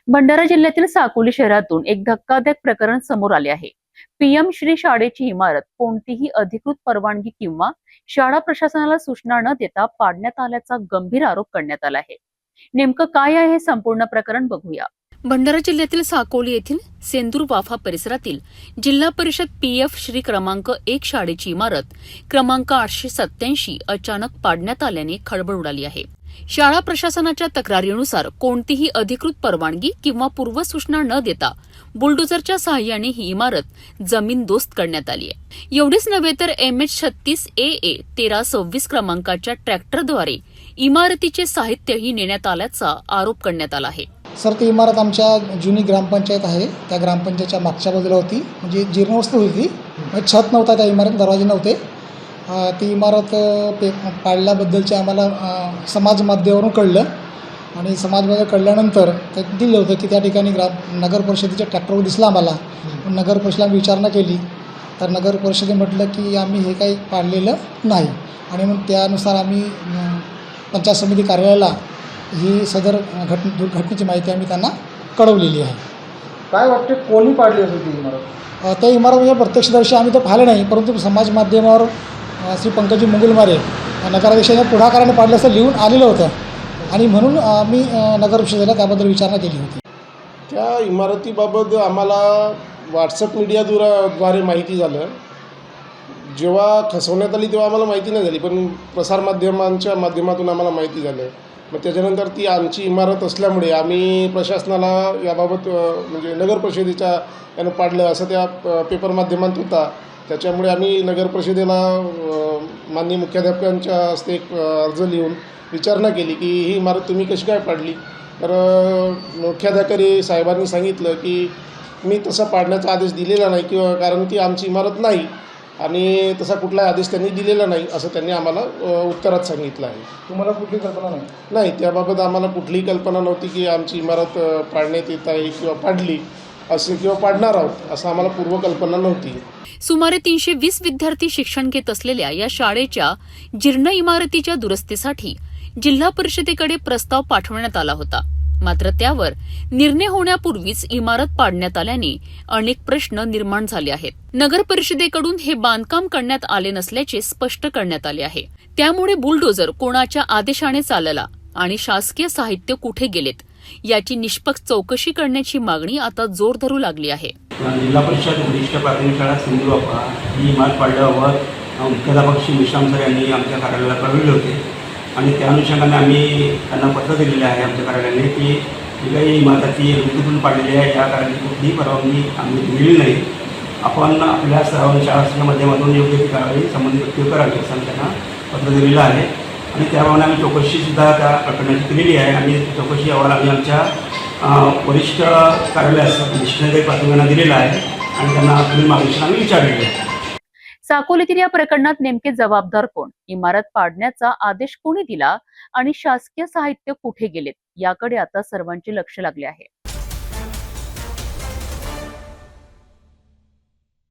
भंडारा जिल्ह्यातील साकोली शहरातून एक धक्कादायक प्रकरण समोर आले आहे। पीएम श्री शाळेची इमारत कोणतीही अधिकृत परवानगी किंवा शाळा प्रशासनाला सूचना न देता पाडण्यात आल्याचा गंभीर आरोप करण्यात आला आहे। नेमकं काय आहे हे संपूर्ण प्रकरण बघूया। भंडारा जिल्ह्यातील साकोली येथील सेंदूर वाफा परिसरातील जिल्हा परिषद पीएफ श्री क्रमांक 1 शाळेची इमारत क्रमांक 887 अचानक पाडण्यात आल्याने खळबळ उडाली आहे। शाळा प्रशासनाच्या तक्रारीनुसार कोणतीही अधिकृत परवानगी किंवा पूर्वसूचना न देता बुलडोझरच्या सहाय्याने ही इमारत जमीनदोस्त करण्यात आली आहे। एवढेच नव्हे तर MH36 AA 1326 क्रमांकाच्या ट्रॅक्टरद्वारे इमारतीचे साहित्यही नेण्यात आल्याचा आरोप करण्यात आला आहे। सर, ती इमारत आमच्या जुनी ग्रामपंचायत आहे, त्या ग्रामपंचायतच्या मागच्या बाजूला होती, म्हणजे जीर्णवस्तू होती, छत नव्हता त्या इमारत, दरवाजे नव्हते। ती इमारत पाडल्याबद्दलचे आम्हाला समाज माध्यमावरून कळलं आणि समाज माध्यम कळल्यानंतर ते दिलं होतं की त्या ठिकाणी नगर परिषदेच्या ट्रॅक्टरवर दिसला आम्हाला। नगर परिषदेला विचारणा केली तर नगर परिषदेने म्हटलं की आम्ही हे काही पाडलेलं नाही आणि मग त्यानुसार आम्ही पंचायत समिती कार्यालयाला ही सदर दुर्घटनेची माहिती आम्ही त्यांना कळवलेली आहे। काय वाटते कोणी पाडली असेल ती इमारत? त्या इमारत म्हणजे प्रत्यक्षदर्शी आम्ही तर पाहिलं नाही, परंतु समाज माध्यमावर श्री पंकजी मंगुलमारे नगराध्यक्षांच्या पुढाकाराने पाडलं असं लिहून आलेलं होतं आणि म्हणून आम्ही नगर परिषदेला त्याबद्दल विचारणा केली होती। त्या इमारतीबाबत आम्हाला व्हॉट्सअप मीडियाद्वारे माहिती झालं। जेव्हा खसवण्यात आली तेव्हा आम्हाला माहिती नाही झाली, पण प्रसारमाध्यमांच्या माध्यमातून आम्हाला माहिती झालं। मग त्याच्यानंतर ती आमची इमारत असल्यामुळे आम्ही प्रशासनाला याबाबत म्हणजे नगर परिषदेच्या यानं पाडलं असं त्या पेपर माध्यमात होता। त्याच्यामुळे आम्ही नगर परिषदेला माननीय मुख्याध्यापकांच्या हस्ते एक अर्ज लिहून विचारणा केली की ही इमारत तुम्ही कशी काय पाडली। तर मुख्याधिकारी साहेबांनी सांगितलं की मी तसा पाडण्याचा आदेश दिलेला नाही किंवा कारण ती आमची इमारत नाही आणि तसा कुठलाही आदेश त्यांनी दिलेला नाही असं त्यांनी आम्हाला उत्तरात सांगितलं आहे। तुम्हाला कुठली कल्पना नाही? नाही, त्याबाबत आम्हाला कुठलीही कल्पना नव्हती की आमची इमारत पाडण्यात येत आहे किंवा पाडली असे किंवा पाडणार आहोत असं आम्हाला पूर्वकल्पना नव्हती। सुमारे 320 विद्यार्थी शिक्षण घेत असलेल्या या शाळेच्या जीर्ण इमारतीच्या दुरुस्तीसाठी जिल्हा परिषदेकडे प्रस्ताव पाठवण्यात आला होता। मात्र त्यावर निर्णय होण्यापूर्वीच इमारत पाडण्यात आल्याने अनेक प्रश्न निर्माण झाले आहेत। नगर परिषदेकडून हे बांधकाम करण्यात आले नसल्याचे स्पष्ट करण्यात आले आहे। त्यामुळे बुलडोझर कोणाच्या आदेशाने चालला आणि शासकीय साहित्य कुठे गेलेत याची निष्पक्ष चौकशी करण्याची मागणी आता जोर धरू लागली आहे। जिल्हा परिषद वरिष्ठ प्राथमिक शाळा सेंदूर वाफा ही इमारत पाडल्यावर मुख्याध्यापक श्री निशांत सर यांनी आमच्या कार्यालयाला कळविले होते आणि त्या अनुषंगाने आम्ही त्यांना पत्र दिलेले आहे आमच्या कार्यालयाने की जी काही इमारती ऋतूतून पाडलेली आहे या कार्यालयाची कुठलीही परवानगी आम्ही दिलेली नाही। आपण आपल्या सर्व शाळांच्या माध्यमातून योग्य ती कारवाई संबंधित व्यक्ती करावी असं त्यांना पत्र दिलेलं आहे आणि त्याप्रमाणे आम्ही चौकशीसुद्धा त्या प्रकरणाची केलेली आहे आणि चौकशी अहवाल आम्ही आमच्या वरिष्ठ कार्यालयास निष्णात प्राथमिकांना दिलेला आहे आणि त्यांना पुढील मागणी आम्ही विचारलेली आहे। साकोलीतील या प्रकरणात नेमके जबाबदार कोण, इमारत पाडण्याचा आदेश कोणी दिला आणि शासकीय साहित्य कुठे गेलेत याकडे आता सर्वांचे लक्ष लागले आहे।